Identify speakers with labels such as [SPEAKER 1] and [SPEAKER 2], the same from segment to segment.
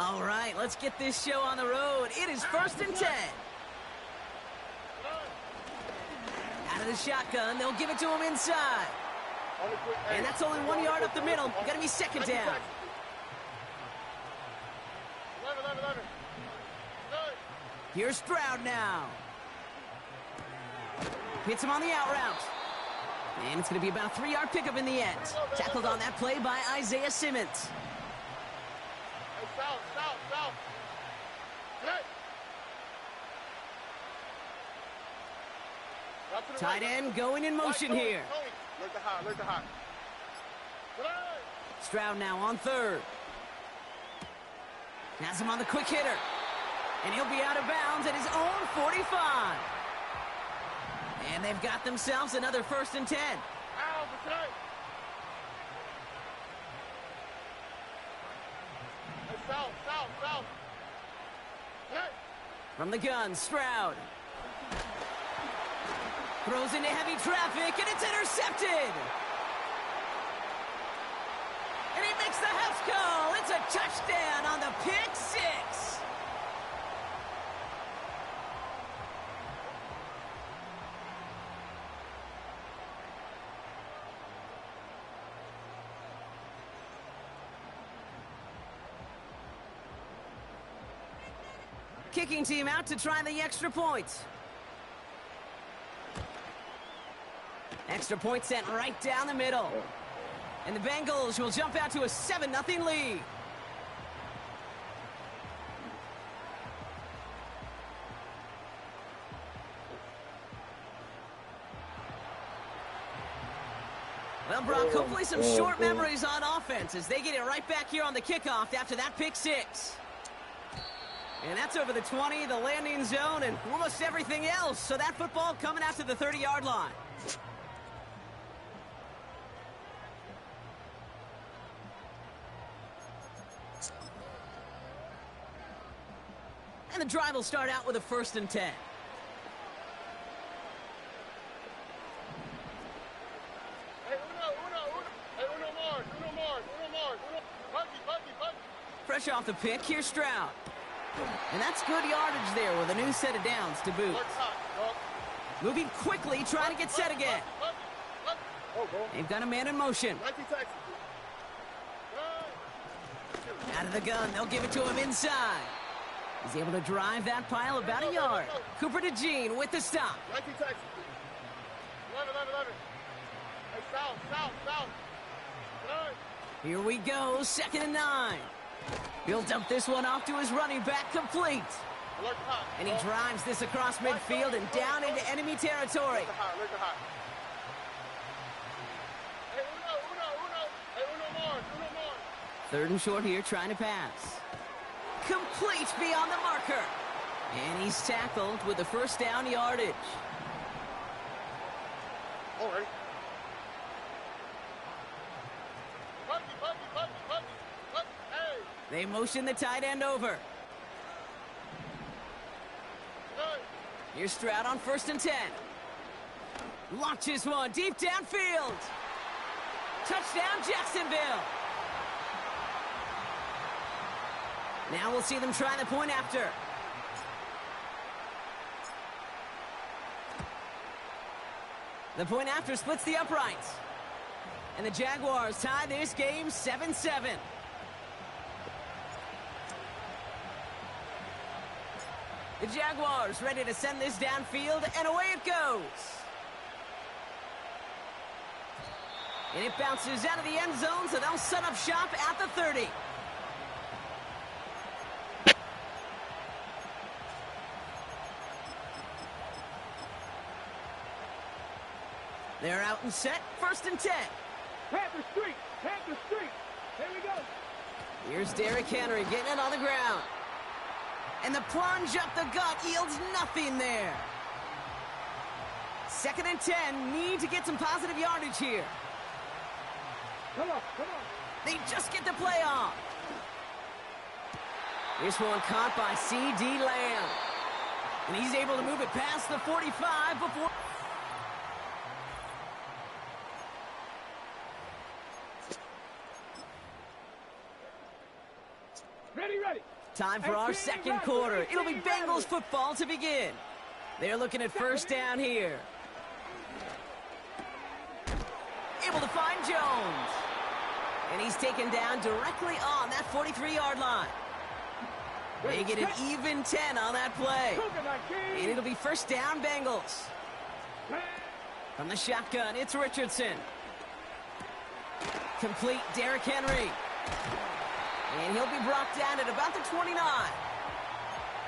[SPEAKER 1] All right, let's get this show on the road. It is 1st and 10. Out of the shotgun, they'll give it to him inside. And that's only 1 yard up the middle. Got to be 2nd down. Here's Stroud now. Hits him on the out route. And it's going to be about a 3-yard pickup in the end. Tackled on that play by Isaiah Simmons. Tight end going in motion here. Stroud now on 3rd. Has him on the quick hitter. And he'll be out of bounds at his own 45. And they've got themselves another 1st and 10. From the gun, Stroud. Throws into heavy traffic, and it's intercepted. And he makes the house call. It's a touchdown on the pick 6. Kicking team out to try the extra point. Extra point sent right down the middle. And the Bengals will jump out to a 7-0 lead. Well, Brock, hopefully some short memories on offense as they get it right back here on the kickoff after that pick 6. And that's over the 20, the landing zone, and almost everything else. So that football coming out to the 30-yard line. And the drive will start out with a 1st and 10. Fresh off the pick, here's Stroud. And that's good yardage there with a new set of downs to boot. Moving quickly, trying to get set again. They've got a man in motion. Out of the gun, they'll give it to him inside. He's able to drive that pile about a yard. Cooper DeJean with the stop. Here we go, 2nd and 9. He'll dump this one off to his running back, complete. And he drives this across midfield and down into enemy territory. 3rd and short here, trying to pass. Complete beyond the marker. And he's tackled with the 1st down yardage. All right. They motion the tight end over. Here's Stroud on 1st and 10. Launches one deep downfield. Touchdown, Jacksonville. Now we'll see them try the point after. The point after splits the uprights. And the Jaguars tie this game 7-7. The Jaguars ready to send this downfield, and away it goes. And it bounces out of the end zone, so they'll set up shop at the 30. They're out and set, 1st and 10.
[SPEAKER 2] Panther Street, Panther Street. Here we go.
[SPEAKER 1] Here's Derrick Henry getting it on the ground. And the plunge up the gut yields nothing there. 2nd and 10, need to get some positive yardage here.
[SPEAKER 2] Come on, come on.
[SPEAKER 1] They just get the play off. This one caught by C.D. Lamb. And he's able to move it past the 45 before...
[SPEAKER 2] Ready, ready.
[SPEAKER 1] Time for our second quarter. It'll be Bengals football to begin. They're looking at first down here. Able to find Jones. And he's taken down directly on that 43-yard line. They get an even 10 on that play. And it'll be first down Bengals. From the shotgun, it's Richardson. Complete Derrick Henry. And he'll be brought down at about the 29.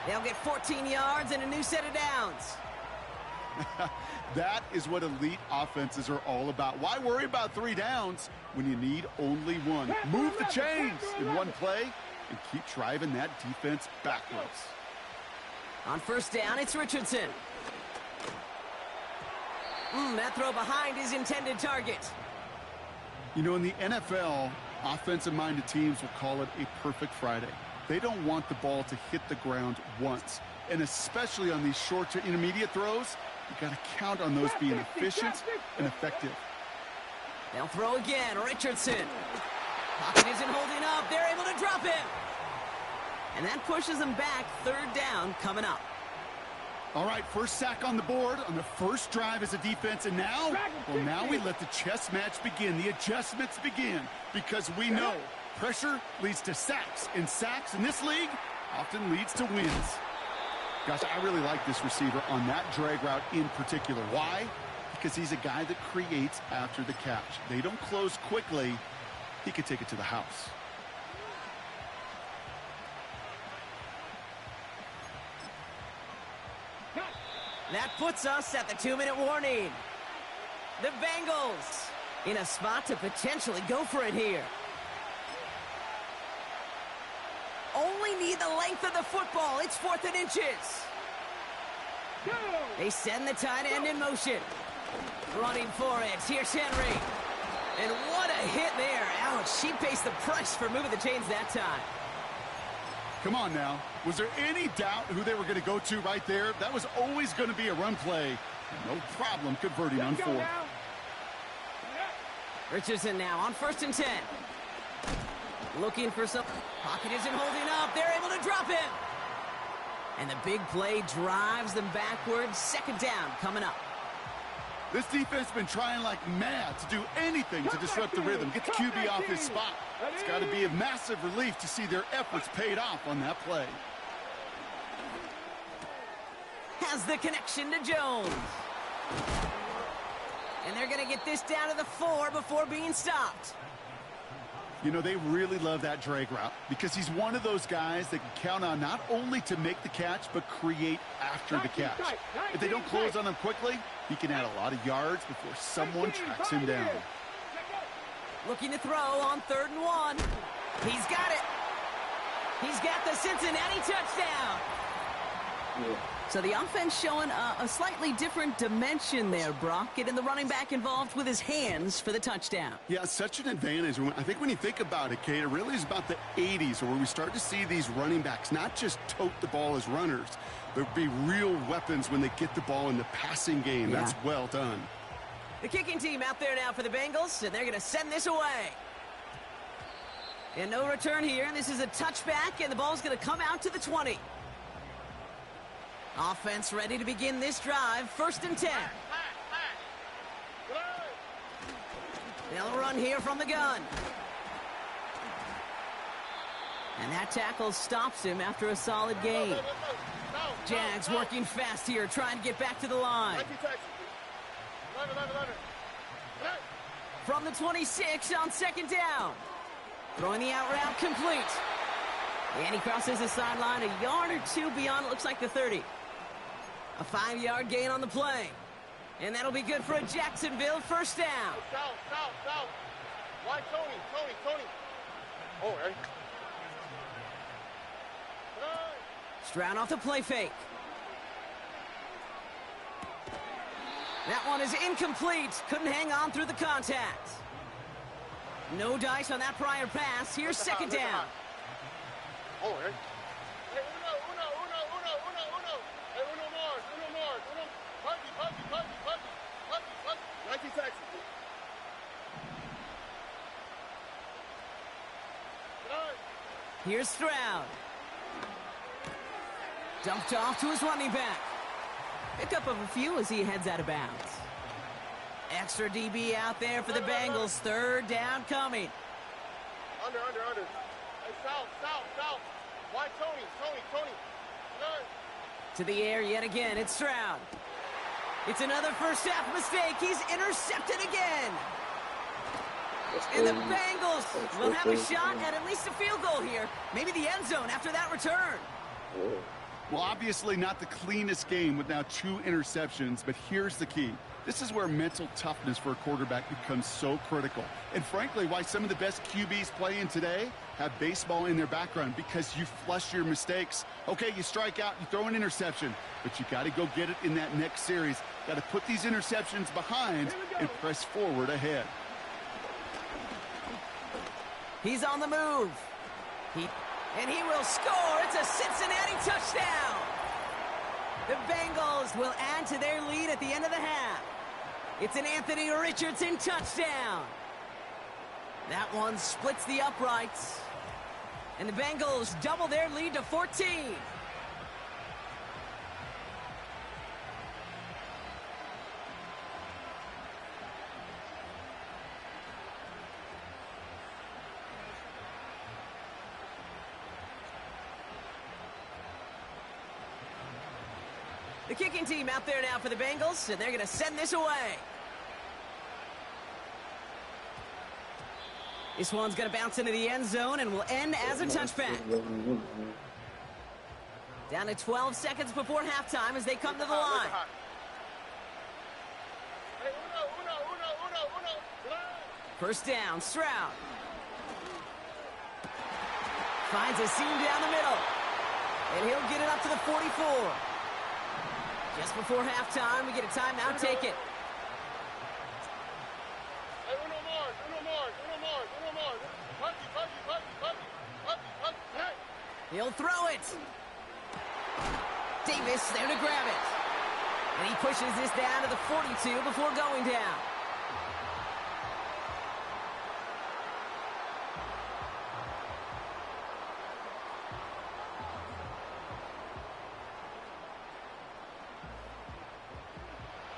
[SPEAKER 1] They'll get 14 yards and a new set of downs.
[SPEAKER 3] That is what elite offenses are all about. Why worry about 3 downs when you need only 1? Move the chains in one play and keep driving that defense backwards.
[SPEAKER 1] On first down, it's Richardson. That throw behind his intended target.
[SPEAKER 3] You know, in the NFL, offensive-minded teams will call it a perfect Friday. They don't want the ball to hit the ground once. And especially on these short to intermediate throws, you got to count on those being efficient and effective.
[SPEAKER 1] They'll throw again. Richardson. Pocket isn't holding up. They're able to drop him. And that pushes them back. Third down coming up.
[SPEAKER 3] All right, first sack on the board on the first drive as a defense. And now, well, now we let the chess match begin. The adjustments begin because we know pressure leads to sacks. And sacks in this league often leads to wins. Gosh, I really like this receiver on that drag route in particular. Why? Because he's a guy that creates after the catch. They don't close quickly. He could take it to the house.
[SPEAKER 1] That puts us at the 2-minute warning. The Bengals in a spot to potentially go for it here. Only need the length of the football. It's 4th and inches. They send the tight end in motion. Running for it. Here's Henry. And what a hit there. Ouch, she pays the price for moving the chains that time.
[SPEAKER 3] Come on now. Was there any doubt who they were going to go to right there? That was always going to be a run play. No problem converting on 4th.
[SPEAKER 1] Richardson now on 1st and 10. Looking for some. Pocket isn't holding up. They're able to drop him. And the big play drives them backwards. Second down coming up.
[SPEAKER 3] This defense has been trying like mad to do anything to disrupt the rhythm, get the QB off his spot. It's got to be a massive relief to see their efforts paid off on that play.
[SPEAKER 1] Has the connection to Jones. And they're going to get this down to the 4 before being stopped.
[SPEAKER 3] You know, they really love that drag route because he's one of those guys that can count on not only to make the catch, but create after the catch. If they don't close on him quickly, he can add a lot of yards before someone tracks him down.
[SPEAKER 1] Looking to throw on 3rd and 1. He's got it. He's got the Cincinnati touchdown. So the offense showing a slightly different dimension there, Brock. Getting the running back involved with his hands for the touchdown.
[SPEAKER 3] Yeah, such an advantage. I think when you think about it, Kate, it really is about the 80s where we start to see these running backs not just tote the ball as runners, but be real weapons when they get the ball in the passing game. Yeah. That's well done.
[SPEAKER 1] The kicking team out there now for the Bengals, and they're going to send this away. And no return here. This is a touchback, and the ball's going to come out to the 20. Offense ready to begin this drive. 1st and 10. They'll run here from the gun. And that tackle stops him after a solid gain. Jags working fast here, trying to get back to the line. From the 26 on 2nd down. Throwing the out route complete. And he crosses the sideline a yard or 2 beyond, it looks like the 30. A 5-yard gain on the play. And that'll be good for a Jacksonville first down.
[SPEAKER 2] South. Why Tony? Oh, ready?
[SPEAKER 1] Stroud off the play fake. That one is incomplete. Couldn't hang on through the contact. No dice on that prior pass. Here's 2nd down.
[SPEAKER 2] Oh, ready? Hey, uno. Hey, uno more. Puppy. 19 Texas.
[SPEAKER 1] Here's Stroud. Dumped off to his running back. Pickup of a few as he heads out of bounds. Extra DB out there for the Bengals. Third down coming.
[SPEAKER 2] Under. Hey, south. Why Tony? None.
[SPEAKER 1] To the air yet again. It's Stroud. It's another first half mistake. He's intercepted again. And the Bengals will have a shot at least a field goal here. Maybe the end zone after that return.
[SPEAKER 3] Well, obviously not the cleanest game with now 2 interceptions, but here's the key. This is where mental toughness for a quarterback becomes so critical. And frankly, why some of the best QBs playing today have baseball in their background, because you flush your mistakes. Okay, you strike out, you throw an interception, but you got to go get it in that next series. Got to put these interceptions behind and press forward ahead.
[SPEAKER 1] He's on the move. And he will score. It's a Cincinnati touchdown. The Bengals will add to their lead at the end of the half. It's an Anthony Richardson touchdown. That one splits the uprights. And the Bengals double their lead to 14. The kicking team out there now for the Bengals, and they're going to send this away. This one's going to bounce into the end zone and will end as a touchback. Down to 12 seconds before halftime as they come to the line. First down, Stroud. Finds a seam down the middle. And he'll get it up to the 44. Just before halftime, we get a timeout. Take it. He'll throw it. Davis there to grab it. And he pushes this down to the 42 before going down.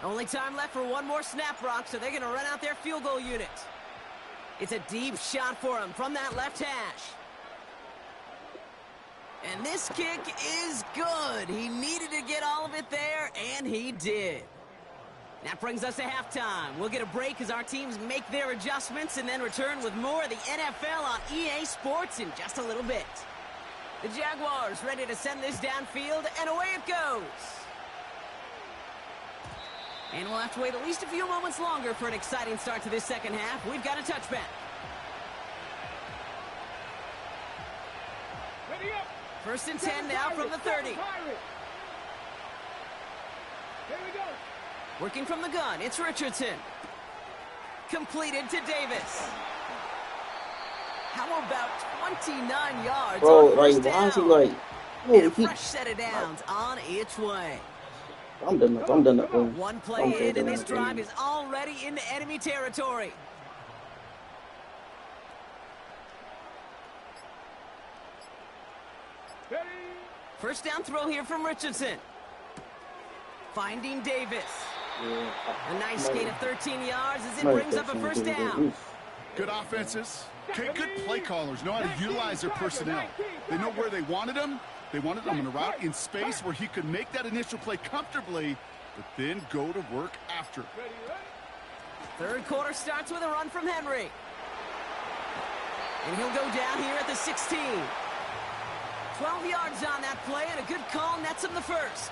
[SPEAKER 1] Only time left for one more snap, Rock, so they're going to run out their field goal unit. It's a deep shot for him from that left hash. And this kick is good. He needed to get all of it there, and he did. That brings us to halftime. We'll get a break as our teams make their adjustments and then return with more of the NFL on EA Sports in just a little bit. The Jaguars ready to send this downfield, and away it goes. And we'll have to wait at least a few moments longer for an exciting start to this second half. We've got a touchback. First and 10 now from the 30.
[SPEAKER 2] Here we go.
[SPEAKER 1] Working from the gun, it's Richardson. Completed to Davis. How about 29 yards
[SPEAKER 4] Bro,
[SPEAKER 1] on
[SPEAKER 4] like,
[SPEAKER 1] first
[SPEAKER 4] why is he
[SPEAKER 1] down?
[SPEAKER 4] like...
[SPEAKER 1] And a
[SPEAKER 4] Oh,
[SPEAKER 1] fresh set of downs on its way.
[SPEAKER 4] I'm done up, bro.
[SPEAKER 1] One play in, and this drive is already into enemy territory. First down throw here from Richardson. Finding Davis. A nice gain of 13 yards as it brings up a first down.
[SPEAKER 3] Good offenses. Okay, good play callers know how to utilize their personnel. They know where they wanted them. They wanted them in a route in space where he could make that initial play comfortably, but then go to work after.
[SPEAKER 1] Third quarter starts with a run from Henry. And he'll go down here at the 16. 12 yards on that play, and a good call nets him the first.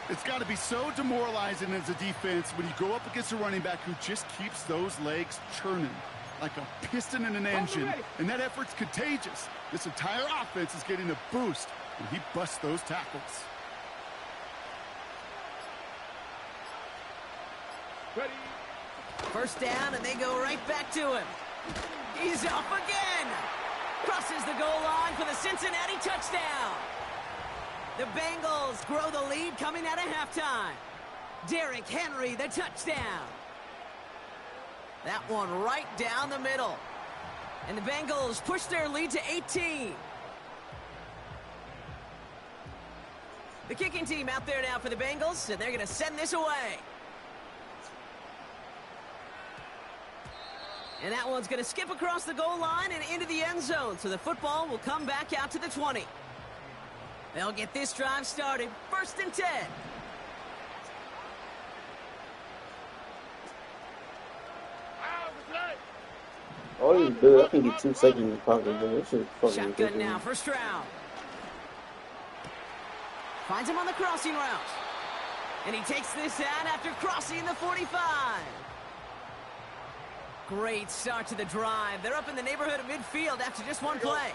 [SPEAKER 3] It's got to be so demoralizing as a defense when you go up against a running back who just keeps those legs churning like a piston in an engine, and that effort's contagious. This entire offense is getting a boost when he busts those tackles.
[SPEAKER 2] Ready.
[SPEAKER 1] First down, and they go right back to him. He's off again. Crosses the goal line for the Cincinnati touchdown. The Bengals grow the lead coming out of halftime. Derrick Henry, the touchdown. That one right down the middle. And the Bengals push their lead to 18. The kicking team out there now for the Bengals, and they're going to send this away. And that one's going to skip across the goal line and into the end zone, so the football will come back out to the 20. They'll get this drive started. 1st and 10.
[SPEAKER 4] All you do, I can get 2 seconds in the pocket, man. This shit fucking
[SPEAKER 1] Shotgun
[SPEAKER 4] ridiculous.
[SPEAKER 1] now for Stroud. Finds him on the crossing route. And he takes this out after crossing the 45. Great start to the drive. They're up in the neighborhood of midfield after just one play.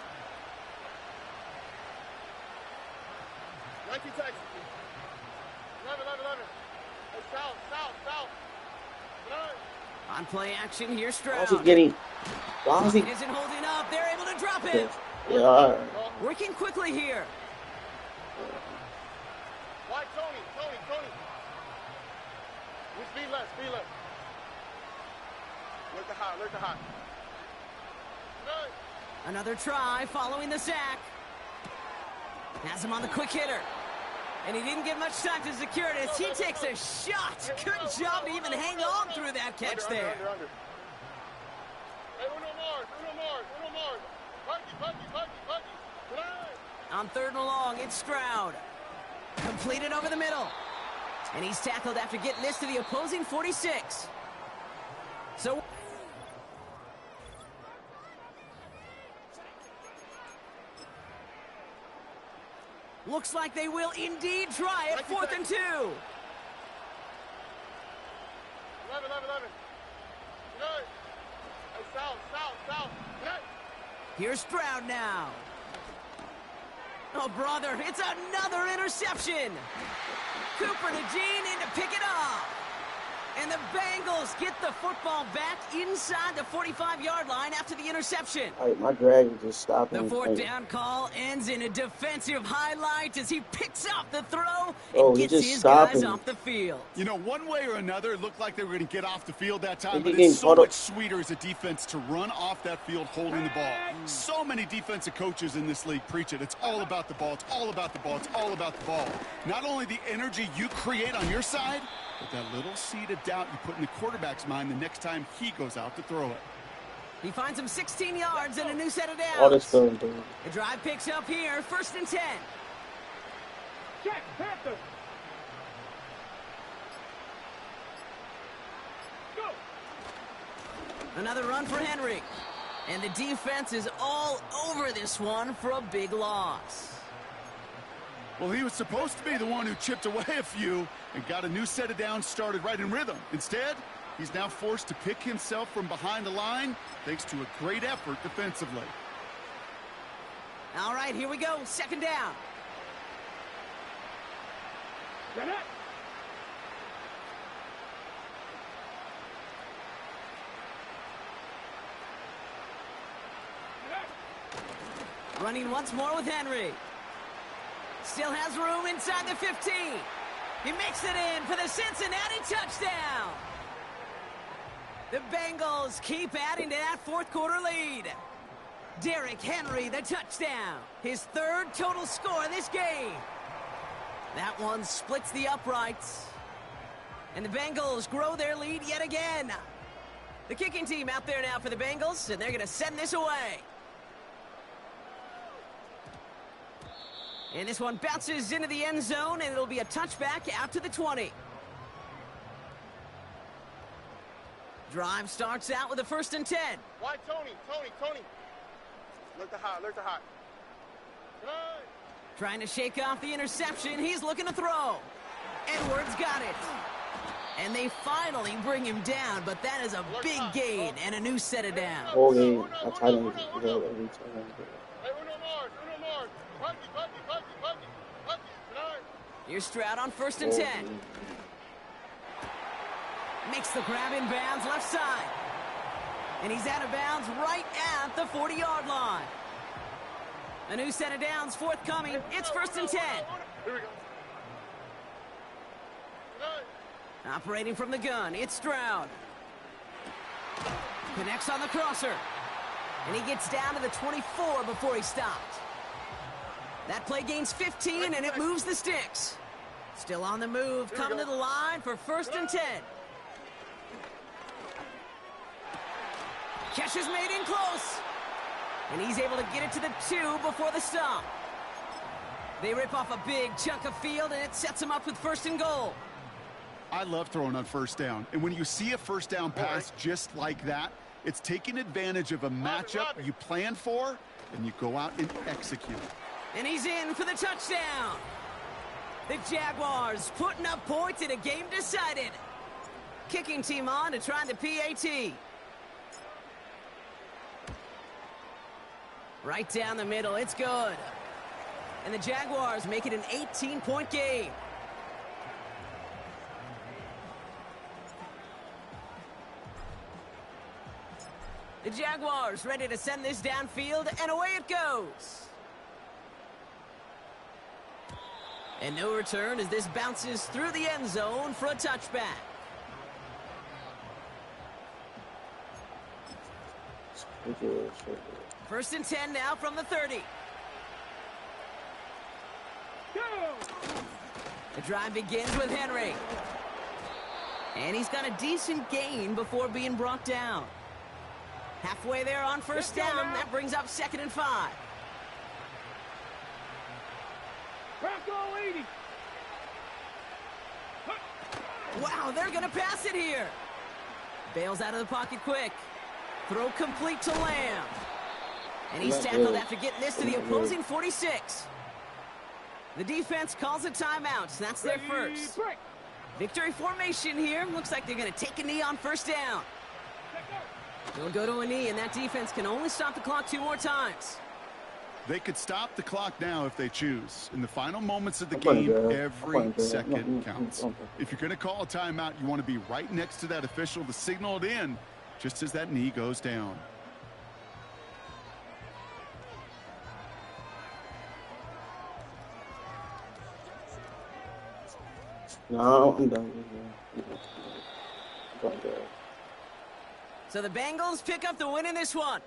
[SPEAKER 2] Nike Texas. 11. Hey, south.
[SPEAKER 1] On play action, here's
[SPEAKER 4] Why is
[SPEAKER 1] Stroud.
[SPEAKER 4] he getting... Why is he...
[SPEAKER 1] It isn't holding up. They're able to drop it.
[SPEAKER 4] Yeah, all right.
[SPEAKER 1] Working quickly here.
[SPEAKER 2] Why, Tony. Speed left. Look to hot.
[SPEAKER 1] Another try following the sack. Has him on the quick hitter. And he didn't get much time to secure it as he takes a shot. Good job to even hang on through that catch there.
[SPEAKER 2] Under. Hey, Uno Mars. Pucky.
[SPEAKER 1] On 3rd and long, it's Stroud. Completed over the middle. And he's tackled after getting this to the opposing 46. So... looks like they will indeed try it. 4th and 2.
[SPEAKER 2] 11. Hey, south.
[SPEAKER 1] Here's Stroud now. Oh, brother, it's another interception. Cooper to Jean in to pick it up. And the Bengals get the football back inside the 45-yard line after the interception.
[SPEAKER 4] All right, my drag is just stopping.
[SPEAKER 1] The 4th down call ends in a defensive highlight as he picks up the throw
[SPEAKER 4] Oh,
[SPEAKER 1] and
[SPEAKER 4] he
[SPEAKER 1] gets
[SPEAKER 4] just
[SPEAKER 1] his
[SPEAKER 4] stopped
[SPEAKER 1] guys
[SPEAKER 4] him.
[SPEAKER 1] off the field.
[SPEAKER 3] You know, one way or another, it looked like they were going to get off the field that time,
[SPEAKER 4] He
[SPEAKER 3] but
[SPEAKER 4] getting
[SPEAKER 3] it's so
[SPEAKER 4] caught up.
[SPEAKER 3] much sweeter as a defense to run off that field holding the ball. So many defensive coaches in this league preach it. It's all about the ball. It's all about the ball. It's all about the ball. Not only the energy you create on your side, but that little seed of doubt you put in the quarterback's mind the next time he goes out to throw it.
[SPEAKER 1] He finds him 16 yards and a new set of
[SPEAKER 4] All this
[SPEAKER 1] downs.
[SPEAKER 4] film, dude.
[SPEAKER 1] The drive picks up here, 1st and 10.
[SPEAKER 2] Check, Panther. Go.
[SPEAKER 1] Another run for Henry. And the defense is all over this one for a big loss.
[SPEAKER 3] Well, he was supposed to be the one who chipped away a few and got a new set of downs started right in rhythm. Instead, he's now forced to pick himself from behind the line thanks to a great effort defensively.
[SPEAKER 1] All right, here we go. 2nd down.
[SPEAKER 2] Get it.
[SPEAKER 1] Running once more with Henry. Still has room inside the 15. He makes it in for the Cincinnati touchdown. The Bengals keep adding to that 4th quarter lead. Derrick Henry, the touchdown. His 3rd total score this game. That one splits the uprights. And the Bengals grow their lead yet again. The kicking team out there now for the Bengals, and they're going to send this away. And this one bounces into the end zone, and it'll be a touchback out to the 20. Drive starts out with a 1st and 10.
[SPEAKER 2] Why, Tony? Look to hot. Good.
[SPEAKER 1] Trying to shake off the interception. He's looking to throw. Edwards got it. And they finally bring him down, but that is a big gain and a new set of downs.
[SPEAKER 4] Whole game, I tight end is every time.
[SPEAKER 2] Hey, Uno Mars. Pucky. Good.
[SPEAKER 1] Here's Stroud on 1st and 10. Makes the grab in bounds left side. And he's out of bounds right at the 40-yard line. A new set of downs forthcoming. It's 1st and 10.
[SPEAKER 2] Here we go. Good.
[SPEAKER 1] Operating from the gun, it's Stroud. Connects on the crosser. And he gets down to the 24 before he stopped. That play gains 15, and it moves the sticks. Still on the move, coming to the line for 1st and 10. Catch is made in close. And he's able to get it to the 2 before the stop. They rip off a big chunk of field, and it sets them up with 1st and goal.
[SPEAKER 3] I love throwing on 1st down. And when you see a 1st down pass just like that, it's taking advantage of a matchup you plan for, and you go out and execute.
[SPEAKER 1] And he's in for the touchdown. The Jaguars putting up points in a game decided. Kicking team on to try the PAT. Right down the middle, it's good. And the Jaguars make it an 18-point game. The Jaguars ready to send this downfield, and away it goes. And no return as this bounces through the end zone for a touchback. First and 10 now from the 30. The drive begins with Henry. And he's got a decent gain before being brought down. Halfway there on 1st down. That brings up 2nd and 5. Wow, they're going to pass it here. Bails out of the pocket quick. Throw complete to Lamb. And he's tackled after getting this to the opposing 46. The defense calls a timeout. That's their first. Victory formation here. Looks like they're going to take a knee on 1st down. They'll go to a knee, and that defense can only stop the clock 2 more times.
[SPEAKER 3] They could stop the clock now if they choose. In the final moments of the game, every second counts. If you're going to call a timeout, you want to be right next to that official to signal it in just as that knee goes down.
[SPEAKER 4] No, I'm done.
[SPEAKER 1] So the Bengals pick up the win in this one.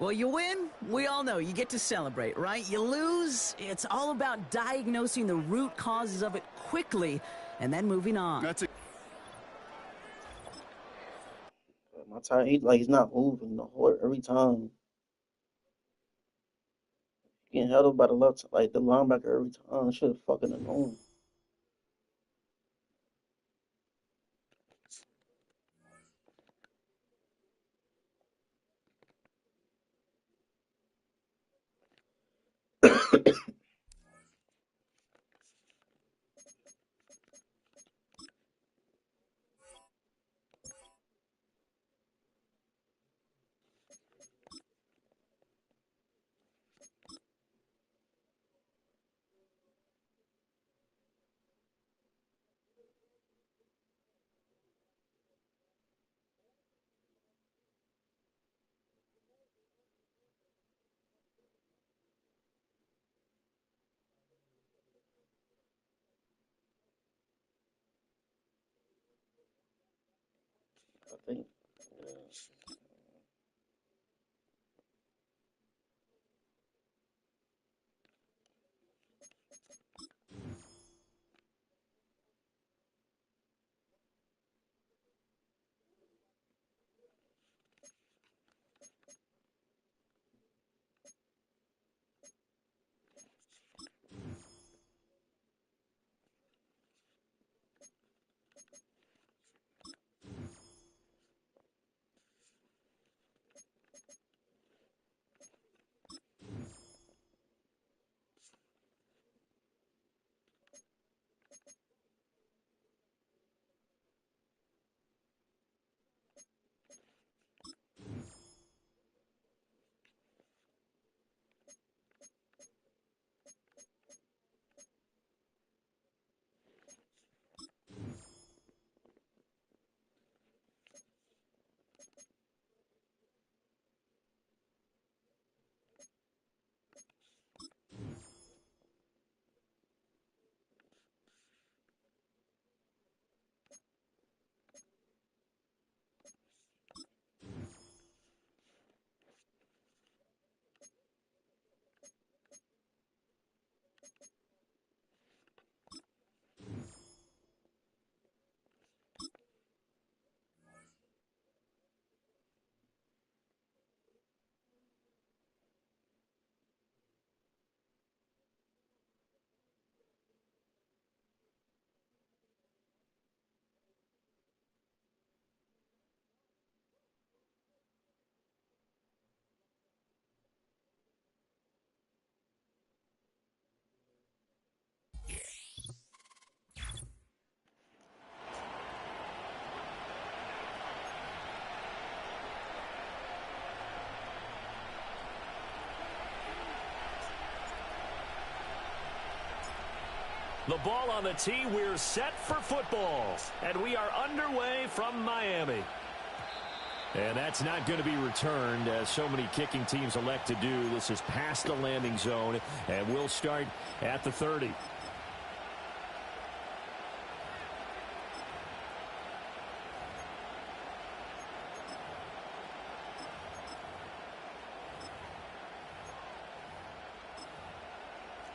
[SPEAKER 1] Well, you win, we all know you get to celebrate, right? You lose, it's all about diagnosing the root causes of it quickly and then moving on.
[SPEAKER 3] That's it.
[SPEAKER 4] My time, he's not moving the whole every time. Getting held up by the left, like the linebacker every time. Shit, fucking annoying. I think.
[SPEAKER 5] The ball on the tee. We're set for football. And we are underway from Miami. And that's not going to be returned, as so many kicking teams elect to do. This is past the landing zone, and we'll start at the 30.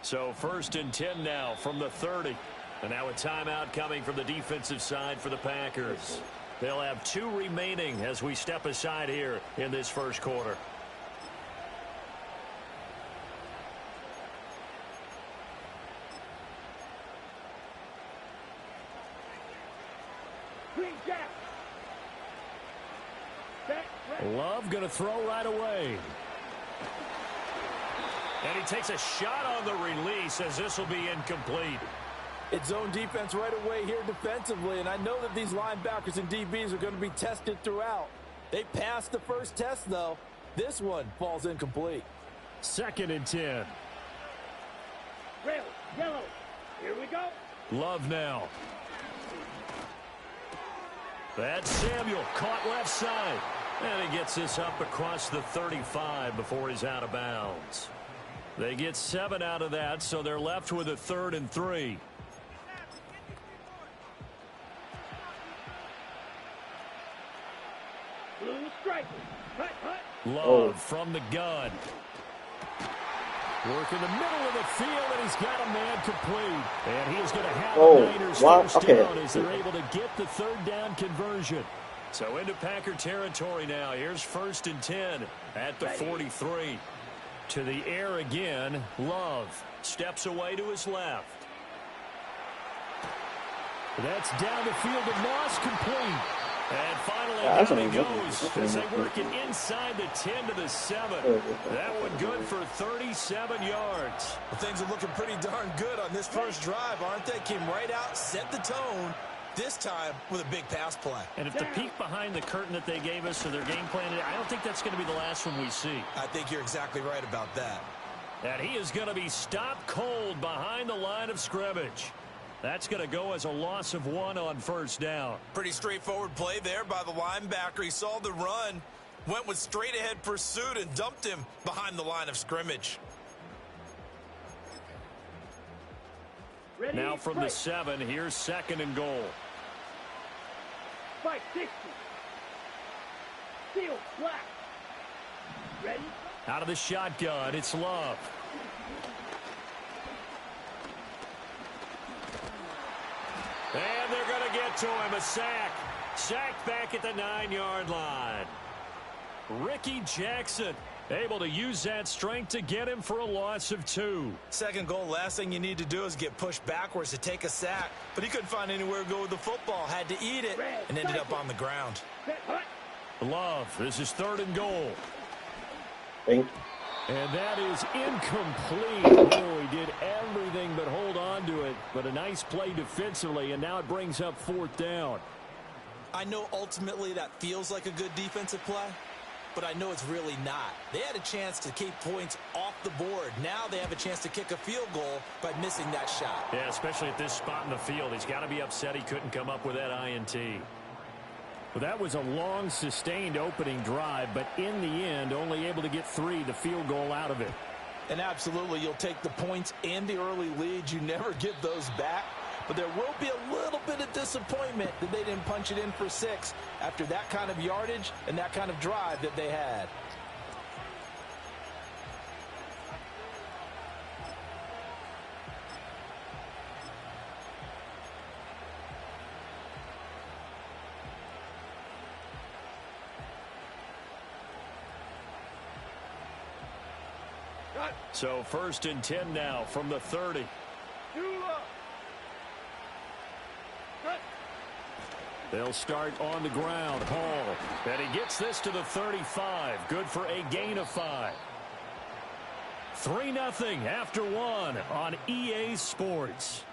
[SPEAKER 5] So 1st and 10 now from the 30. And now a timeout coming from the defensive side for the Packers. They'll have 2 remaining as we step aside here in this first quarter. Love going to throw right away. And he takes a shot on the release, as this will be incomplete.
[SPEAKER 6] It's zone defense right away here defensively, and I know that these linebackers and DBs are going to be tested throughout. They passed the first test, though. This one falls incomplete.
[SPEAKER 5] 2nd and 10.
[SPEAKER 2] Red, yellow. Here we go.
[SPEAKER 5] Love now. That's Samuel, caught left side. And he gets this up across the 35 before he's out of bounds. They get 7 out of that, so they're left with a 3rd and 3.
[SPEAKER 2] Blue striker. Hut, hut.
[SPEAKER 5] Love from the gun. Work in the middle of the field, and he's got a man complete. And he is going to have the Niners first down as they're able to get the 3rd down conversion. So into Packer territory now. Here's 1st and 10 at the 43. To the air again. Love steps away to his left. That's down the field to Moss, complete. And finally down he goes as they work it inside the 10 to the 7. That one good for 37 yards.
[SPEAKER 6] Well, things are looking pretty darn good on this first drive, aren't they? Came right out, set the tone, this time with a big pass play.
[SPEAKER 5] And if the peek behind the curtain that they gave us to their game plan, I don't think that's going to be the last one we see.
[SPEAKER 6] I think you're exactly right about that.
[SPEAKER 5] And he is going to be stopped cold behind the line of scrimmage. That's going to go as a loss of 1 on 1st down.
[SPEAKER 6] Pretty straightforward play there by the linebacker. He saw the run, went with straight-ahead pursuit, and dumped him behind the line of scrimmage.
[SPEAKER 2] Ready,
[SPEAKER 5] now from the 7, here's 2nd and goal.
[SPEAKER 2] 560. Steel, black. Ready?
[SPEAKER 5] Out of the shotgun, it's Love. And they're going to get to him, a sack. Sacked back at the 9-yard line. Ricky Jackson able to use that strength to get him for a loss of 2.
[SPEAKER 6] 2nd goal, last thing you need to do is get pushed backwards to take a sack. But he couldn't find anywhere to go with the football. Had to eat it and ended up on the ground.
[SPEAKER 5] Love, this is 3rd and goal.
[SPEAKER 4] Thank you.
[SPEAKER 5] And that is incomplete. Oh, he did everything but hold on to it. But a nice play defensively, and now it brings up 4th down.
[SPEAKER 6] I know ultimately that feels like a good defensive play, but I know it's really not. They had a chance to keep points off the board. Now they have a chance to kick a field goal by missing that shot.
[SPEAKER 5] Yeah, especially at this spot in the field. He's got to be upset he couldn't come up with that INT. Well, that was a long, sustained opening drive, but in the end, only able to get 3, the field goal out of it.
[SPEAKER 6] And absolutely, you'll take the points and the early leads. You never get those back, but there will be a little bit of disappointment that they didn't punch it in for 6 after that kind of yardage and that kind of drive that they had.
[SPEAKER 5] So 1st and 10 now from the 30. They'll start on the ground. Hall. And he gets this to the 35. Good for a gain of 5. 3-0 after 1 on EA Sports.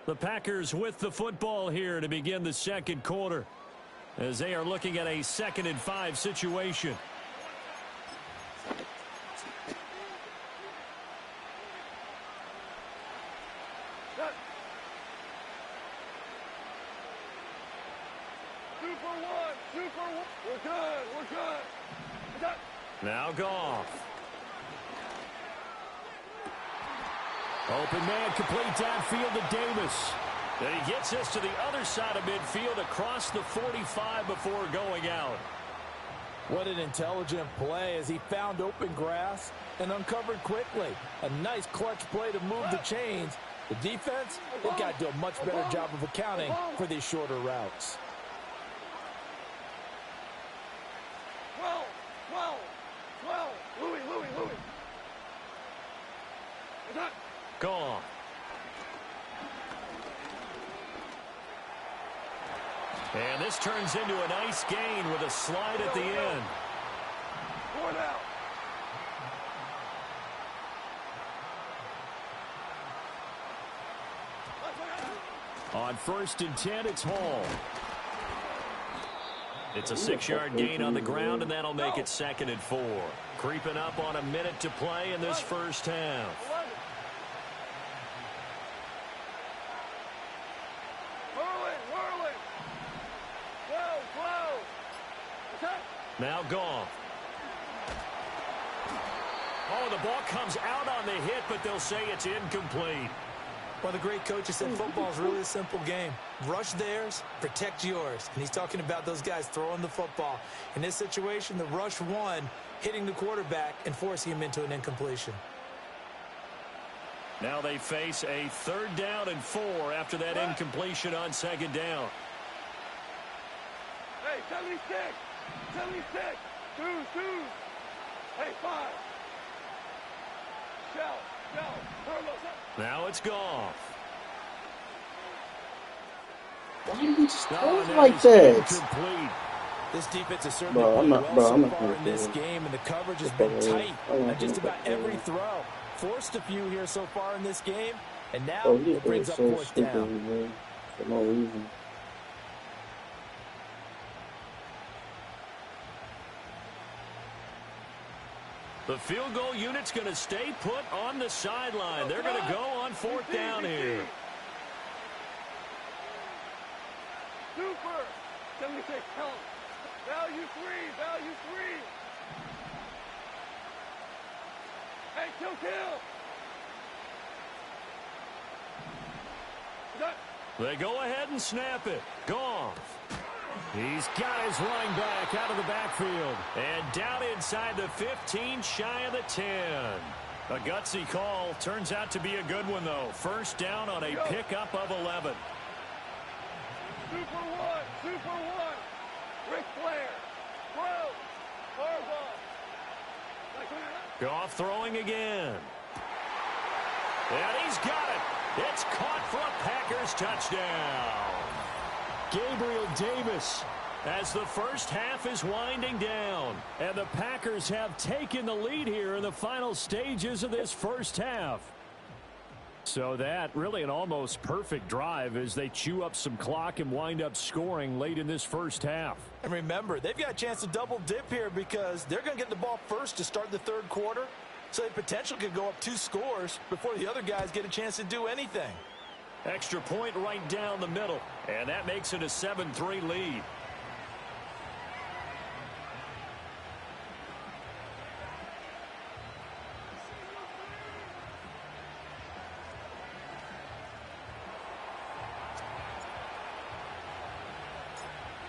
[SPEAKER 5] The Packers with the football here to begin the 2nd quarter, as they are looking at a 2nd and 5 situation.
[SPEAKER 2] We're good.
[SPEAKER 5] Now Goff. Open man complete downfield to Davis. And he gets this to the other side of midfield across the 45 before going out.
[SPEAKER 6] What an intelligent play as he found open grass and uncovered quickly. A nice clutch play to move the chains. The defense, they've got to do a much better job of accounting for these shorter routes.
[SPEAKER 2] 12. Louis.
[SPEAKER 5] Gone. And this turns into a nice gain with a slide at the end.
[SPEAKER 2] 4 down.
[SPEAKER 5] On 1st and 10, it's Hall. It's a 6-yard gain on the ground, and that'll make it 2nd and 4. Creeping up on a minute to play in this first half.
[SPEAKER 2] Whirling. Slow.
[SPEAKER 5] Now Goff. Oh, the ball comes out on the hit, but they'll say it's incomplete.
[SPEAKER 6] Well, the great coach said football is really a simple game. Rush theirs, protect yours. And he's talking about those guys throwing the football. In this situation, the rush won, hitting the quarterback and forcing him into an incompletion.
[SPEAKER 5] Now they face a 3rd down and 4 after that incompletion on 2nd down.
[SPEAKER 2] Hey, 76. 2. Hey, 5. Shell.
[SPEAKER 5] Now it's Goff.
[SPEAKER 4] Why did he just throw it like that?
[SPEAKER 5] Incomplete.
[SPEAKER 6] This defense is certainly playing well so far in this game, and the coverage has been tight on just about every throw. Forced a few here so far in this game, and now it brings up 4th down.
[SPEAKER 4] For no reason.
[SPEAKER 5] The field goal unit's going to stay put on the sideline. They're going to go on 4th down here.
[SPEAKER 2] Super. 76. Help. Value 3. Hey, kill.
[SPEAKER 5] They go ahead and snap it. Goff. He's got his running back out of the backfield. And down inside the 15, shy of the 10. A gutsy call. Turns out to be a good one, though. 1st down on a pickup of 11.
[SPEAKER 2] Super one. Ric Flair. Throw.
[SPEAKER 5] Goff throwing again. And he's got it. It's caught for a Packers touchdown. Gabriel Davis, as the first half is winding down, and the Packers have taken the lead here in the final stages of this first half. So that really an almost perfect drive as they chew up some clock and wind up scoring late in this first half.
[SPEAKER 6] And remember, they've got a chance to double dip here because they're going to get the ball first to start the 3rd quarter. So they potentially could go up 2 scores before the other guys get a chance to do anything.
[SPEAKER 5] Extra point right down the middle, and that makes it a 7-3 lead.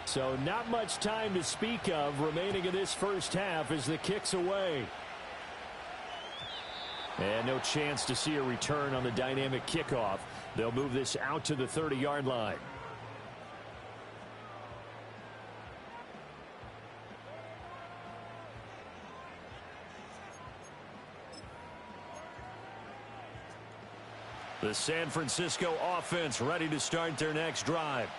[SPEAKER 5] So not much time to speak of remaining in this first half as the kick's away. And no chance to see a return on the dynamic kickoff. They'll move this out to the 30-yard line. The San Francisco offense ready to start their next drive.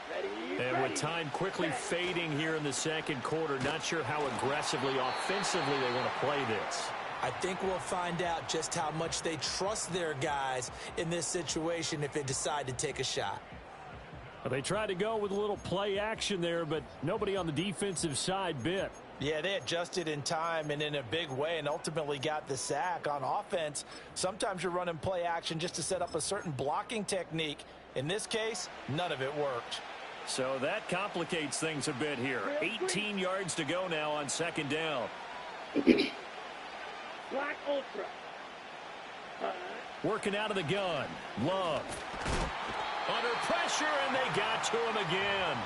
[SPEAKER 5] And with time quickly fading here in the 2nd quarter, not sure how aggressively, offensively they want to play this.
[SPEAKER 6] I think we'll find out just how much they trust their guys in this situation if they decide to take a shot.
[SPEAKER 5] Well, they tried to go with a little play action there, but nobody on the defensive side bit.
[SPEAKER 6] Yeah, they adjusted in time and in a big way and ultimately got the sack. On offense, sometimes you're running play action just to set up a certain blocking technique. In this case, none of it worked.
[SPEAKER 5] So that complicates things a bit here. 18 yards to go now on second down.
[SPEAKER 2] Black Ultra.
[SPEAKER 5] Working out of the gun. Love. Under pressure, and they got to him again.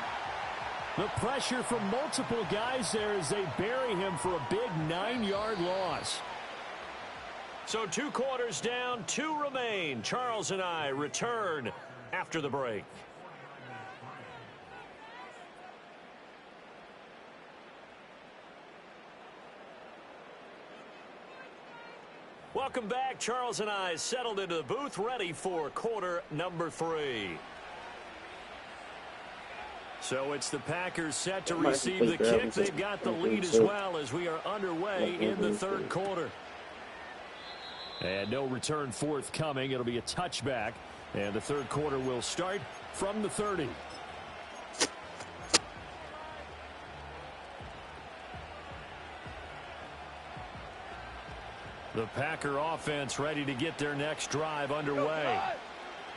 [SPEAKER 5] The pressure from multiple guys there as they bury him for a big 9-yard loss. So 2 quarters down, 2 remain. Charles and I return after the break. Welcome back. Charles and I settled into the booth, ready for quarter number 3. So it's the Packers set to receive the kick. They've got the lead as well as we are underway in the third quarter. And no return forthcoming. It'll be a touchback. And the third quarter will start from the 30. The Packer offense ready to get their next drive underway.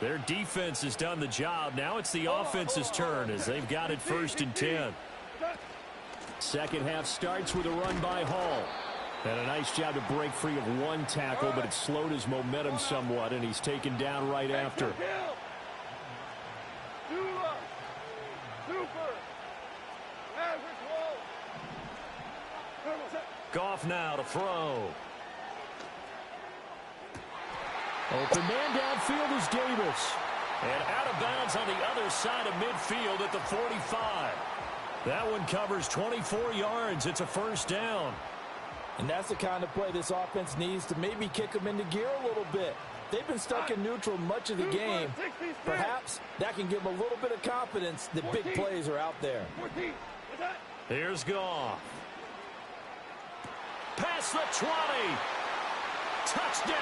[SPEAKER 5] Their defense has done the job. Now it's the offense's turn as they've got it 1st and 10. Second half starts with a run by Hall. And a nice job to break free of 1 tackle, but it slowed his momentum somewhat, and he's taken down right after. Goff now to throw. Open man downfield is Davis. And out of bounds on the other side of midfield at the 45. That one covers 24 yards. It's a first down.
[SPEAKER 6] And that's the kind of play this offense needs to maybe kick them into gear a little bit. They've been stuck in neutral much of the game. Perhaps that can give them a little bit of confidence that big plays are out there.
[SPEAKER 5] Here's Goff. Past the 20. Touchdown.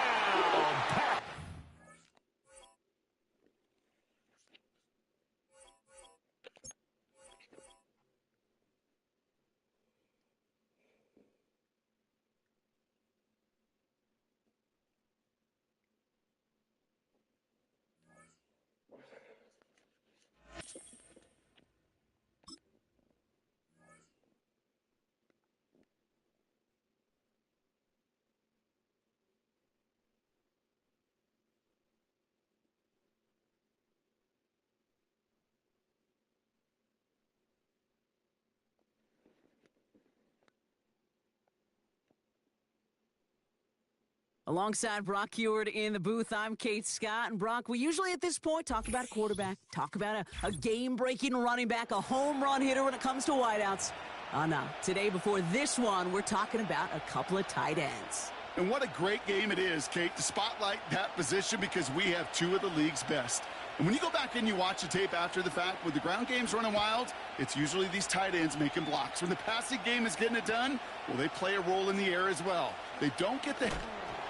[SPEAKER 1] Alongside Brock Heward in the booth, I'm Kate Scott. And Brock, we usually at this point talk about a quarterback, talk about a game-breaking running back, a home run hitter when it comes to wideouts. No, today before this one, we're talking about a couple of tight ends.
[SPEAKER 3] And what a great game it is, Kate, to spotlight that position because we have 2 of the league's best. And when you go back and you watch the tape after the fact, when the ground game's running wild, it's usually these tight ends making blocks. When the passing game is getting it done, well, they play a role in the air as well. They don't get the...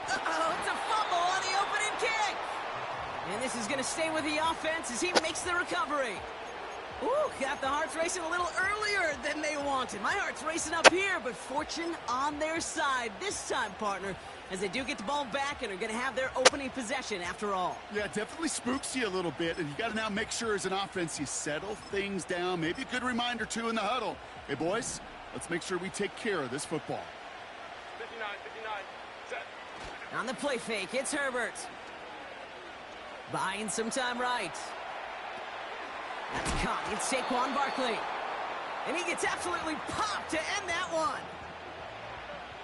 [SPEAKER 1] Uh-oh, it's a fumble on the opening kick. And this is going to stay with the offense as he makes the recovery. Ooh, got the hearts racing a little earlier than they wanted. My heart's racing up here, but fortune on their side this time, partner, as they do get the ball back and are going to have their opening possession after all.
[SPEAKER 3] Yeah, it definitely spooks you a little bit, and you got to now make sure as an offense you settle things down. Maybe a good reminder, too, in the huddle. Hey, boys, let's make sure we take care of this football.
[SPEAKER 2] 59, set.
[SPEAKER 1] On the play fake, it's Herbert. Buying some time right. That's caught. It's Saquon Barkley. And he gets absolutely popped to end that one.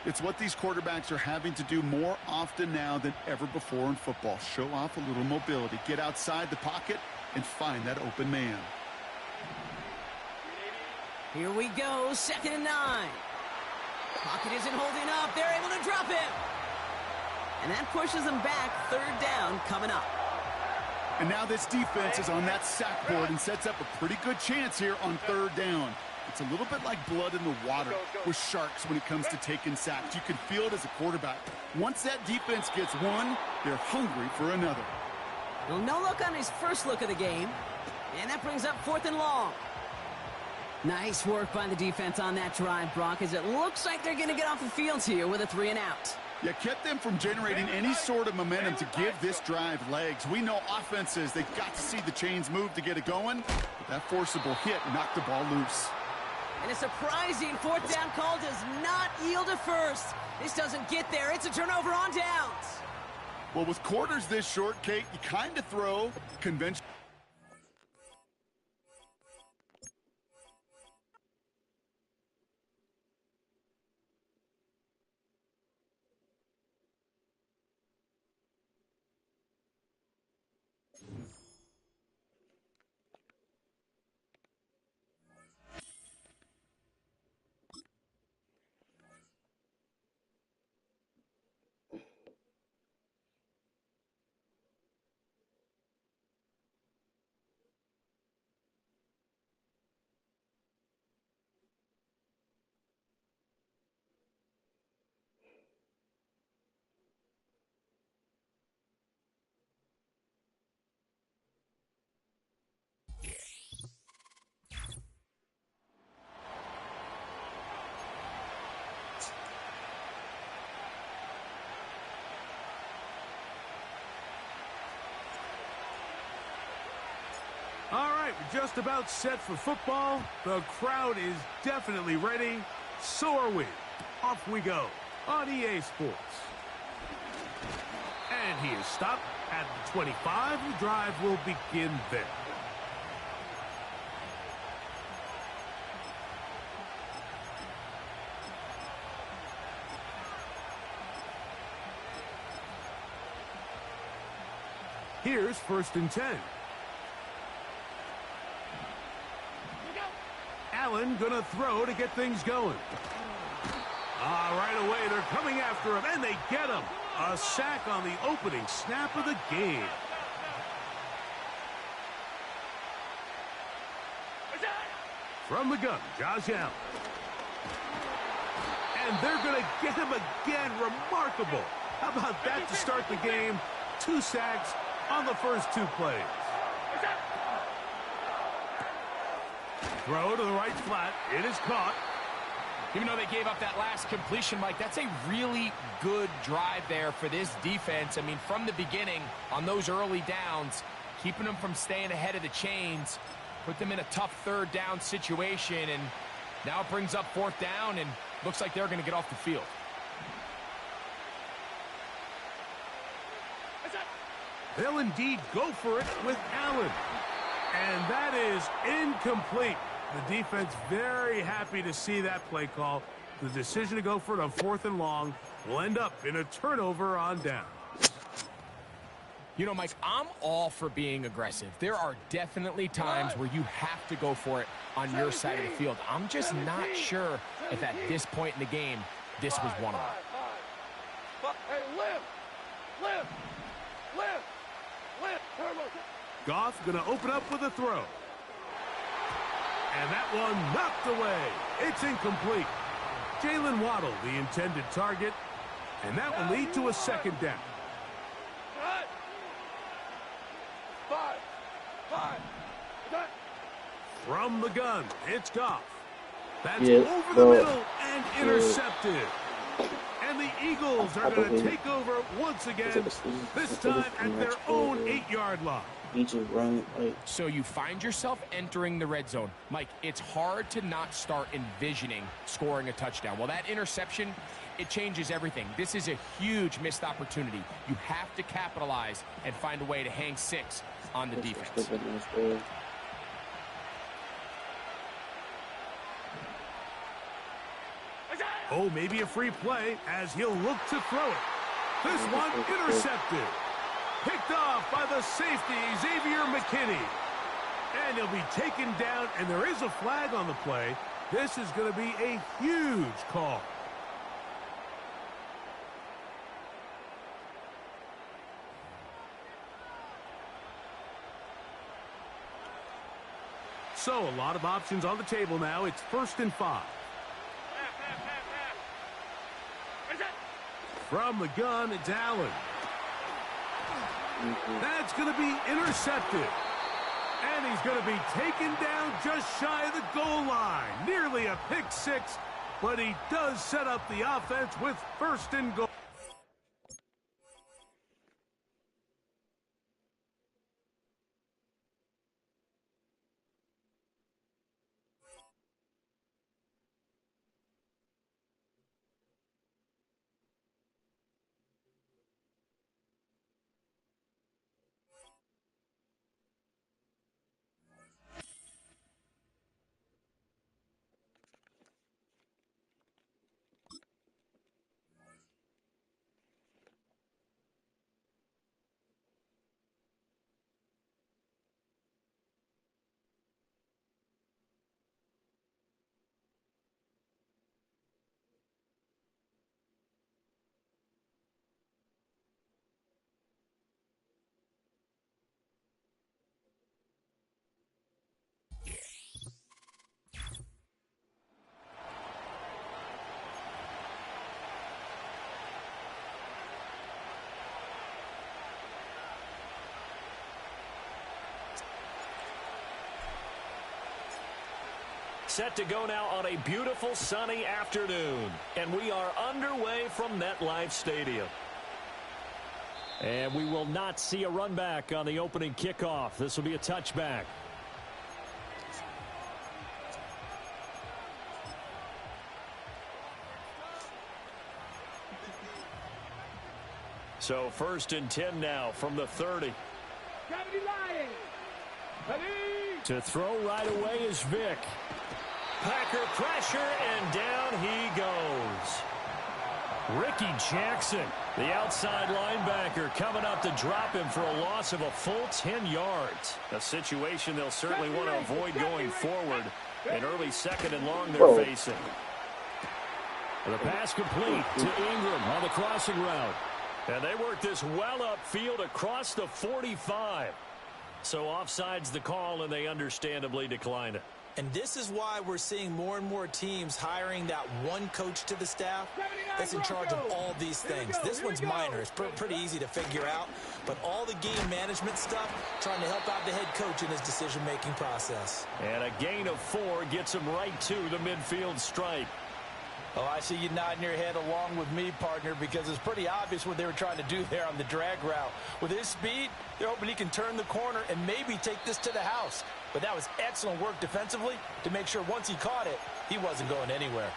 [SPEAKER 3] It's what these quarterbacks are having to do more often now than ever before in football. Show off a little mobility. Get outside the pocket and find that open man.
[SPEAKER 1] Here we go, 2nd and 9. Pocket isn't holding up. They're able to drop him. And that pushes them back. 3rd down coming up.
[SPEAKER 3] And now this defense is on that sack board and sets up a pretty good chance here on 3rd down. It's a little bit like blood in the water with sharks when it comes to taking sacks. You can feel it as a quarterback. Once that defense gets one, they're hungry for another.
[SPEAKER 1] Well, no look on his first look of the game. And that brings up 4th and long. Nice work by the defense on that drive, Brock, as it looks like they're going to get off the field here with a 3 and out.
[SPEAKER 3] You kept them from generating any sort of momentum to give this drive legs. We know offenses, they've got to see the chains move to get it going. But that forcible hit knocked the ball loose.
[SPEAKER 1] And a surprising fourth down call does not yield a first. This doesn't get there. It's a turnover on downs.
[SPEAKER 3] Well, with quarters this short, Kate, you kind of throw conventional.
[SPEAKER 2] All right, we're just about set for football. The crowd is definitely ready. So are we. Off we go on EA Sports. And he is stopped at the 25. The drive will begin there. Here's 1st and 10. Allen gonna throw to get things going. Right away, they're coming after him, and they get him. A sack on the opening snap of the game. From the gun, Josh Allen. And they're gonna get him again. Remarkable. How about that to start the game? 2 sacks on the first 2 plays. Throw to the right flat. It is caught.
[SPEAKER 7] Even though they gave up that last completion, Mike, that's a really good drive there for this defense. I mean, from the beginning, on those early downs, keeping them from staying ahead of the chains, put them in a tough 3rd down situation, and now it brings up 4th down, and looks like they're going to get off the field.
[SPEAKER 2] They'll indeed go for it with Allen. And that is incomplete. The defense very happy to see that play call. The decision to go for it on 4th and long will end up in a turnover on down.
[SPEAKER 7] You know, Mike, I'm all for being aggressive. There are definitely times where you have to go for it on your side of the field. I'm just not sure if at this point in the game, this was one of them.
[SPEAKER 2] Hey, lift. Goff going to open up with a throw. And that one knocked away. It's incomplete. Jalen Waddle, the intended target. And that will lead to a 2nd down. 5. From the gun, it's Goff. That's over the middle and intercepted. And the Eagles are going to take over once again, this time at their own 8-yard line.
[SPEAKER 7] So you find yourself entering the red zone. Mike, it's hard to not start envisioning scoring a touchdown. Well, that interception, it changes everything. This is a huge missed opportunity. You have to capitalize and find a way to hang 6 on the defense.
[SPEAKER 2] Oh, maybe a free play as he'll look to throw it. This one intercepted. Picked off by the safety, Xavier McKinney. And he'll be taken down, and there is a flag on the play. This is going to be a huge call. So, a lot of options on the table now. It's 1st and 5. From the gun, it's Allen. That's going to be intercepted. And he's going to be taken down just shy of the goal line. Nearly a pick 6, but he does set up the offense with 1st and goal.
[SPEAKER 5] set to go now on a beautiful sunny afternoon. And we are underway from MetLife Stadium. And we will not see a run back on the opening kickoff. This will be a touchback. So 1st and 10 now from the 30. To throw right away is Vick. Packer pressure, and down he goes. Ricky Jackson, the outside linebacker, coming up to drop him for a loss of a full 10 yards. A situation they'll certainly want to avoid going forward. An early 2nd and long they're facing. The pass complete to Ingram on the crossing route. And they work this well upfield across the 45. So offside's the call, and they understandably decline it.
[SPEAKER 6] And this is why we're seeing more and more teams hiring that one coach to the staff that's in charge of all these things. This one's minor. It's pretty easy to figure out. But all the game management stuff, trying to help out the head coach in his decision-making process.
[SPEAKER 5] And a gain of 4 gets him right to the midfield stripe.
[SPEAKER 6] Oh, I see you nodding your head along with me, partner, because it's pretty obvious what they were trying to do there on the drag route. With his speed, they're hoping he can turn the corner and maybe take this to the house. But that was excellent work defensively to make sure once he caught it, he wasn't going anywhere.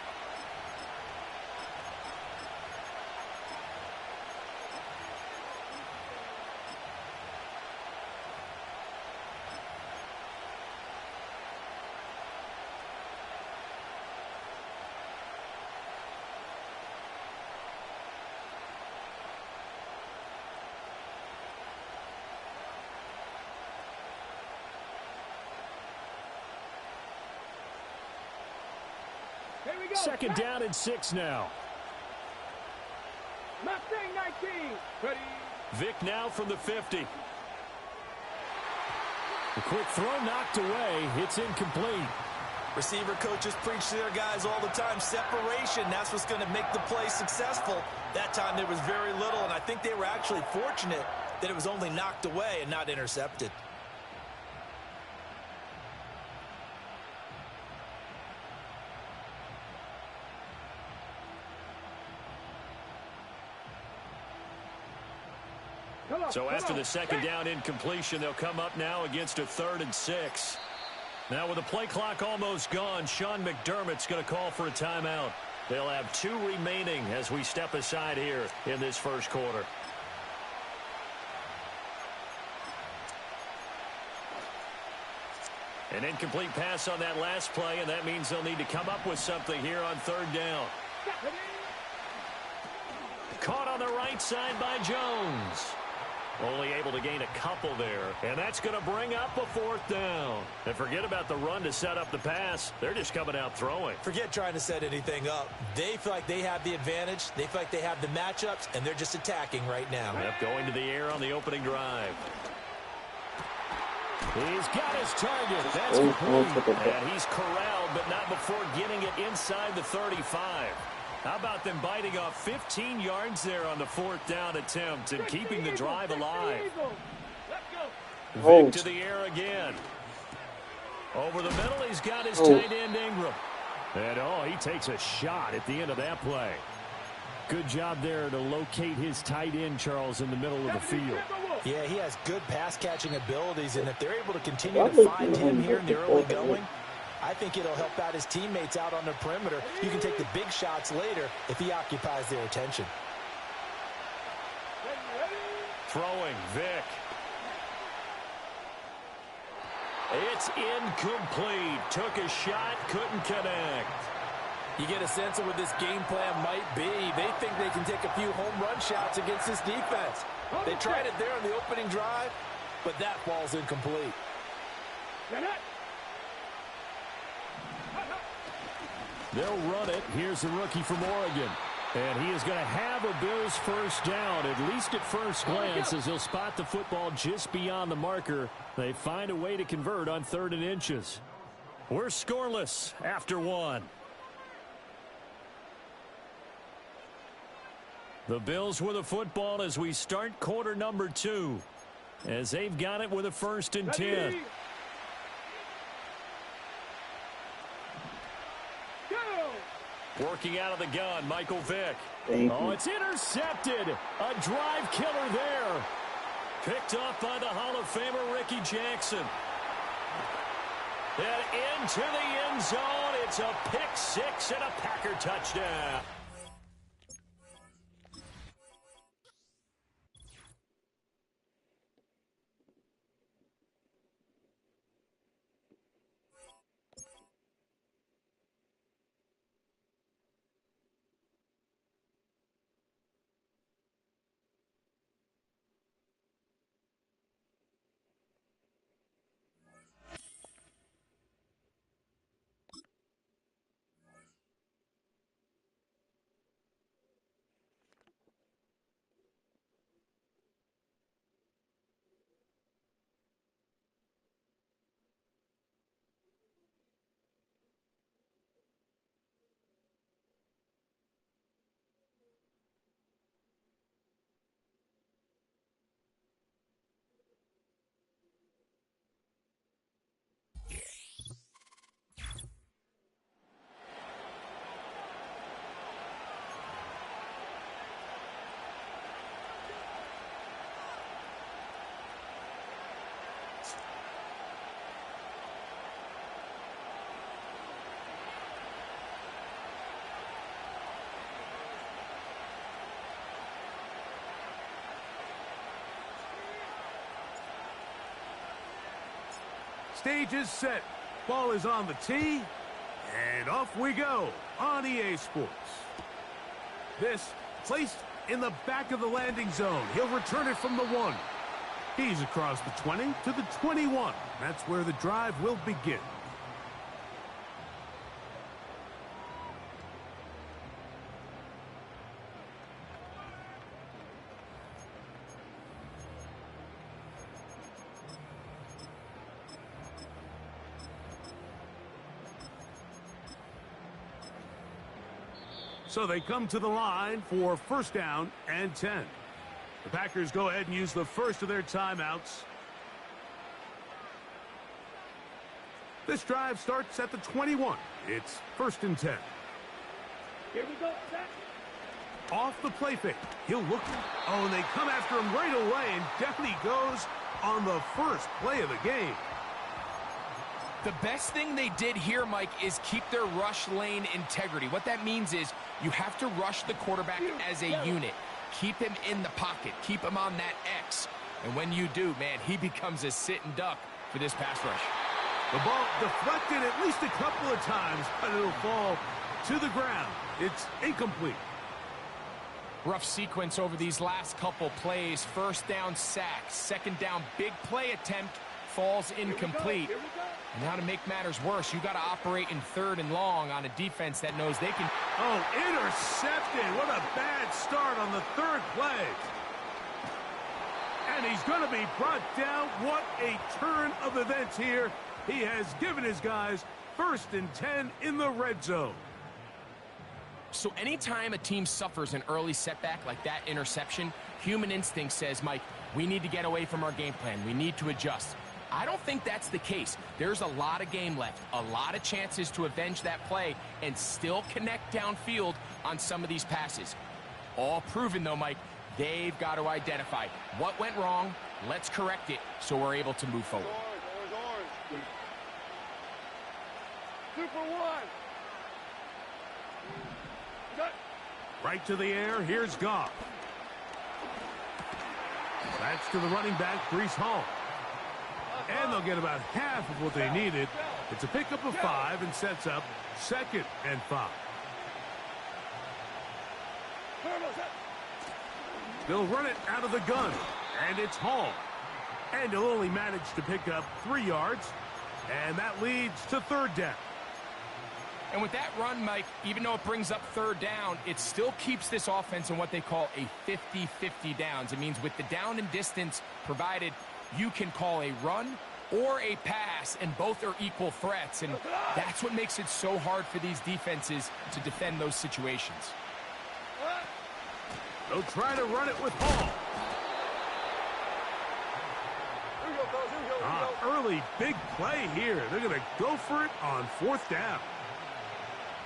[SPEAKER 5] Second down and 6 now. Vick now from the 50. The quick throw knocked away. It's incomplete.
[SPEAKER 6] Receiver coaches preach to their guys all the time. Separation, that's what's going to make the play successful. That time there was very little, and I think they were actually fortunate that it was only knocked away and not intercepted.
[SPEAKER 5] So after the second down incompletion, they'll come up now against a 3rd and 6. Now with the play clock almost gone, Sean McDermott's going to call for a timeout. They'll have 2 remaining as we step aside here in this first quarter. An incomplete pass on that last play, and that means they'll need to come up with something here on 3rd down. Caught on the right side by Jones. Only able to gain a couple there, and that's going to bring up a 4th down. And forget about the run to set up the pass. They're just coming out throwing.
[SPEAKER 6] Forget trying to set anything up. They feel like they have the advantage. They feel like they have the matchups, and they're just attacking right now.
[SPEAKER 5] Yep, going to the air on the opening drive. He's got his target. That's complete. And he's corralled, but not before getting it inside the 35. How about them biting off 15 yards there on the 4th down attempt and keeping the drive alive? Vick to the air again. Over the middle, he's got his tight end Ingram. And, he takes a shot at the end of that play. Good job there to locate his tight end, Charles, in the middle of the field.
[SPEAKER 6] Yeah, he has good pass-catching abilities, and if they're able to continue to find him here in the early going, I think it'll help out his teammates out on the perimeter. You can take the big shots later if he occupies their attention.
[SPEAKER 5] Throwing, Vick. It's incomplete. Took a shot, couldn't connect.
[SPEAKER 6] You get a sense of what this game plan might be. They think they can take a few home run shots against this defense. They tried it there on the opening drive, but that falls incomplete.
[SPEAKER 5] They'll run it. Here's the rookie from Oregon. And he is going to have a Bills first down, at least at first glance, as he'll spot the football just beyond the marker. They find a way to convert on 3rd and inches. We're scoreless after 1. The Bills with the football as we start quarter number 2, as they've got it with a 1st and 10. Working out of the gun, Michael Vick.
[SPEAKER 4] Thank
[SPEAKER 5] Oh,
[SPEAKER 4] you.
[SPEAKER 5] it's intercepted. A drive killer there. Picked off by the Hall of Famer Ricky Jackson. And into the end zone. It's a pick six and a Packer touchdown.
[SPEAKER 2] Stage is set. Ball is on the tee. And off we go on EA Sports. This placed in the back of the landing zone. He'll return it from the 1. He's across the 20 to the 21. That's where the drive will begin. So they come to the line for first down and 10. The Packers go ahead and use the first of their timeouts. This drive starts at the 21. It's first and 10.
[SPEAKER 8] Here we go, Zach.
[SPEAKER 2] Off the play fake. He'll look. Oh, and they come after him right away, and down he goes on the first play of the game.
[SPEAKER 7] The best thing they did here, Mike, is keep their rush lane integrity. What that means is you have to rush the quarterback as a unit. Keep him in the pocket. Keep him on that X. And when you do, man, he becomes a sitting duck for this pass rush.
[SPEAKER 2] The ball deflected at least a couple of times, but it'll fall to the ground. It's incomplete.
[SPEAKER 7] Rough sequence over these last couple plays. First down sack. Second down big play attempt falls incomplete. And now to make matters worse, you got to operate in third and long on a defense that knows they can.
[SPEAKER 2] Oh, intercepted. What a bad start on the third play. And he's going to be brought down. What a turn of events here. He has given his guys first and 10 in the red zone.
[SPEAKER 7] So anytime a team suffers an early setback like that interception, human instinct says, Mike, we need to get away from our game plan. We need to adjust. I don't think that's the case. There's a lot of game left, a lot of chances to avenge that play and still connect downfield on some of these passes. All proven, though, Mike, they've got to identify what went wrong. Let's correct it so we're able to move forward.
[SPEAKER 8] Orange. 2 for 1. Cut.
[SPEAKER 2] Right to the air. Here's Goff. That's to the running back, Breece Hall. And they'll get about half of what they needed. It's a pickup of 5 and sets up second and 5. They'll run it out of the gun, and it's Hall. And he'll only manage to pick up 3 yards, and that leads to third down.
[SPEAKER 7] And with that run, Mike, even though it brings up third down, it still keeps this offense in what they call a 50-50 downs. It means with the down and distance provided, you can call a run or a pass, and both are equal threats. And that's what makes it so hard for these defenses to defend those situations.
[SPEAKER 2] They'll try to run it with Hall. Early big play here. They're going to go for it on fourth down.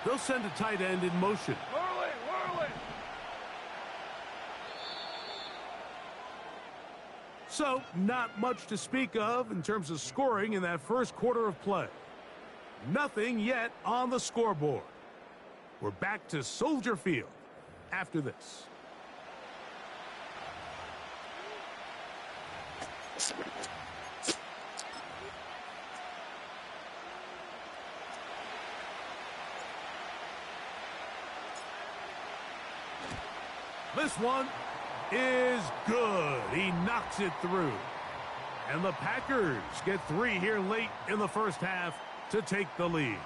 [SPEAKER 2] They'll send a tight end in motion.
[SPEAKER 8] Whirling.
[SPEAKER 2] So, not much to speak of in terms of scoring in that first quarter of play. Nothing yet on the scoreboard. We're back to Soldier Field after this. This one is good. He knocks it through. And the Packers get 3 here late in the first half to take the lead.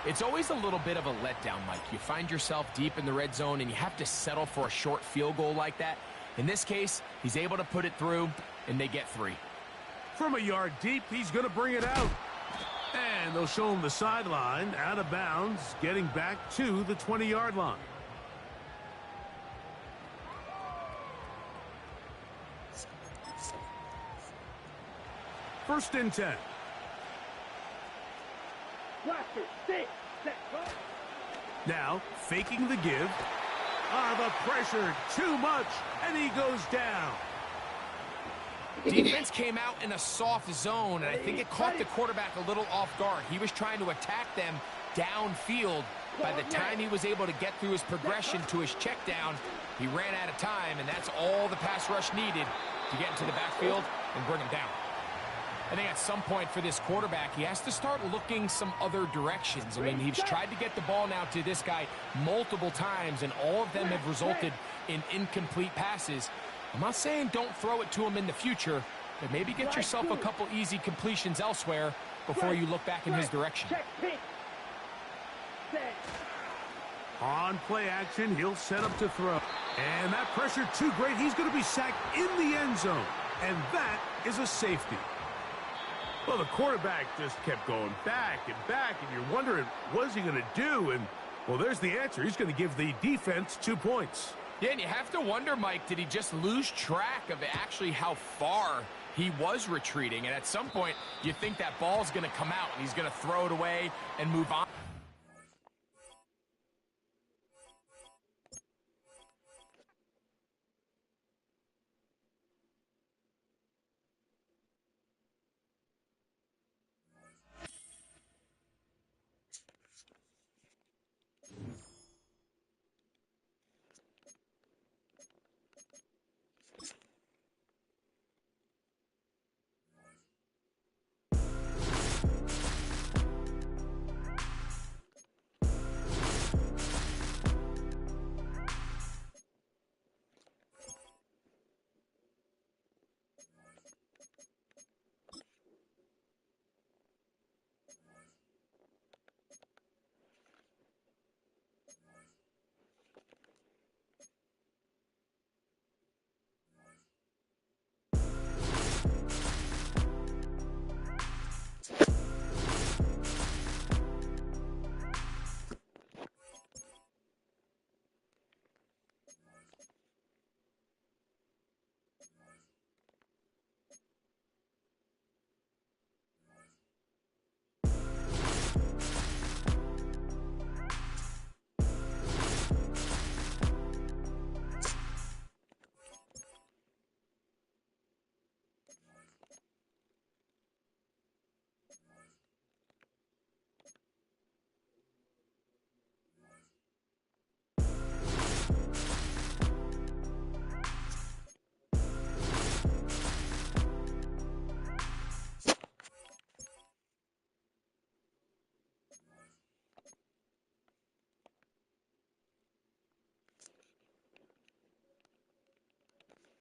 [SPEAKER 7] It's always a little bit of a letdown, Mike. You find yourself deep in the red zone, and you have to settle for a short field goal like that. In this case, he's able to put it through, and they get 3.
[SPEAKER 2] From a yard deep, he's going to bring it out. And they'll show him the sideline, out of bounds, getting back to the 20-yard line. First and 10. Now, faking the give. The pressure, too much, and he goes down.
[SPEAKER 7] Defense came out in a soft zone, and I think it caught the quarterback a little off guard. He was trying to attack them downfield. By the time he was able to get through his progression to his check down, he ran out of time, and that's all the pass rush needed to get into the backfield and bring him down. I think at some point for this quarterback, he has to start looking some other directions. I mean, he's tried to get the ball now to this guy multiple times, and all of them have resulted in incomplete passes. I'm not saying don't throw it to him in the future, but maybe get yourself a couple easy completions elsewhere before you look back in his direction.
[SPEAKER 2] On play action, he'll set up to throw. And that pressure too great. He's going to be sacked in the end zone. And that is a safety. Well, the quarterback just kept going back, and you're wondering, what is he going to do? And, well, there's the answer. He's going to give the defense 2 points.
[SPEAKER 7] Yeah, and you have to wonder, Mike, did he just lose track of actually how far he was retreating? And at some point, you think that ball's going to come out, and he's going to throw it away and move on.